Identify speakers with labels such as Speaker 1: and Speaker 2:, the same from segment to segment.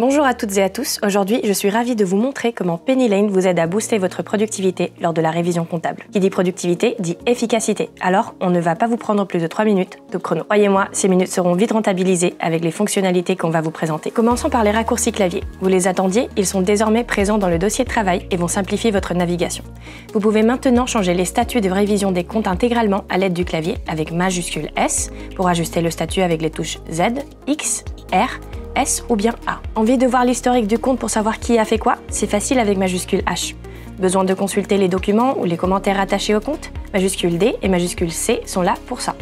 Speaker 1: Bonjour à toutes et à tous, aujourd'hui je suis ravie de vous montrer comment Penny Lane vous aide à booster votre productivité lors de la révision comptable. Qui dit productivité dit efficacité, alors on ne va pas vous prendre plus de 3 minutes de chrono. Croyez-moi, ces minutes seront vite rentabilisées avec les fonctionnalités qu'on va vous présenter. Commençons par les raccourcis clavier. Vous les attendiez, ils sont désormais présents dans le dossier de travail et vont simplifier votre navigation. Vous pouvez maintenant changer les statuts de révision des comptes intégralement à l'aide du clavier avec majuscule S pour ajuster le statut avec les touches Z, X, R, S ou bien A. Envie de voir l'historique du compte pour savoir qui a fait quoi? C'est facile avec majuscule H. Besoin de consulter les documents ou les commentaires attachés au compte? Majuscule D et majuscule C sont là pour ça.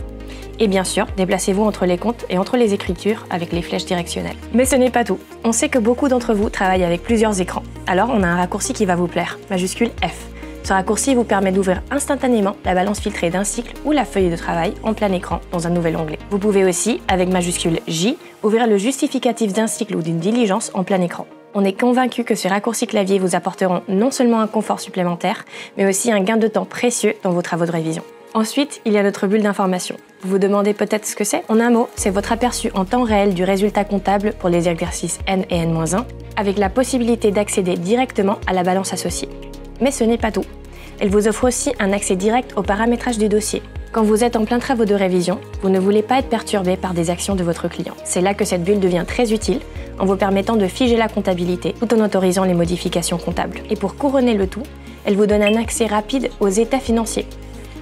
Speaker 1: Et bien sûr, déplacez-vous entre les comptes et entre les écritures avec les flèches directionnelles. Mais ce n'est pas tout. On sait que beaucoup d'entre vous travaillent avec plusieurs écrans. Alors on a un raccourci qui va vous plaire, majuscule F. Ce raccourci vous permet d'ouvrir instantanément la balance filtrée d'un cycle ou la feuille de travail en plein écran dans un nouvel onglet. Vous pouvez aussi, avec majuscule J, ouvrir le justificatif d'un cycle ou d'une diligence en plein écran. On est convaincu que ces raccourcis clavier vous apporteront non seulement un confort supplémentaire, mais aussi un gain de temps précieux dans vos travaux de révision. Ensuite, il y a notre bulle d'information. Vous vous demandez peut-être ce que c'est? En un mot, c'est votre aperçu en temps réel du résultat comptable pour les exercices N et N-1, avec la possibilité d'accéder directement à la balance associée. Mais ce n'est pas tout. Elle vous offre aussi un accès direct au paramétrage du dossier. Quand vous êtes en plein travaux de révision, vous ne voulez pas être perturbé par des actions de votre client. C'est là que cette bulle devient très utile, en vous permettant de figer la comptabilité tout en autorisant les modifications comptables. Et pour couronner le tout, elle vous donne un accès rapide aux états financiers.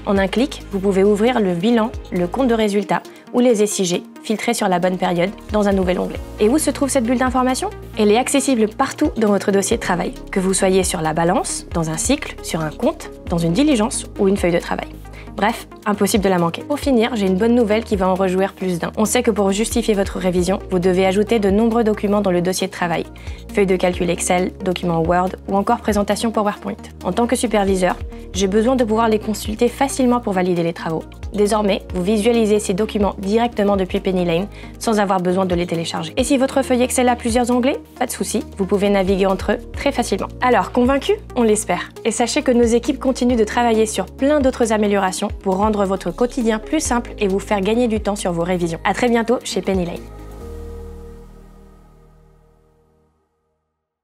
Speaker 1: En un clic, vous pouvez ouvrir le bilan, le compte de résultat ou les SIG filtrés sur la bonne période dans un nouvel onglet. Et où se trouve cette bulle d'information? Elle est accessible partout dans votre dossier de travail, que vous soyez sur la balance, dans un cycle, sur un compte, dans une diligence ou une feuille de travail. Bref, impossible de la manquer. Pour finir, j'ai une bonne nouvelle qui va en réjouir plus d'un. On sait que pour justifier votre révision, vous devez ajouter de nombreux documents dans le dossier de travail. Feuilles de calcul Excel, documents Word ou encore présentation PowerPoint. En tant que superviseur, j'ai besoin de pouvoir les consulter facilement pour valider les travaux. Désormais, vous visualisez ces documents directement depuis Penny Lane sans avoir besoin de les télécharger. Et si votre feuille Excel a plusieurs onglets, pas de souci, vous pouvez naviguer entre eux très facilement. Alors, convaincu? On l'espère. Et sachez que nos équipes continuent de travailler sur plein d'autres améliorations pour rendre votre quotidien plus simple et vous faire gagner du temps sur vos révisions. À très bientôt chez Penny Lane.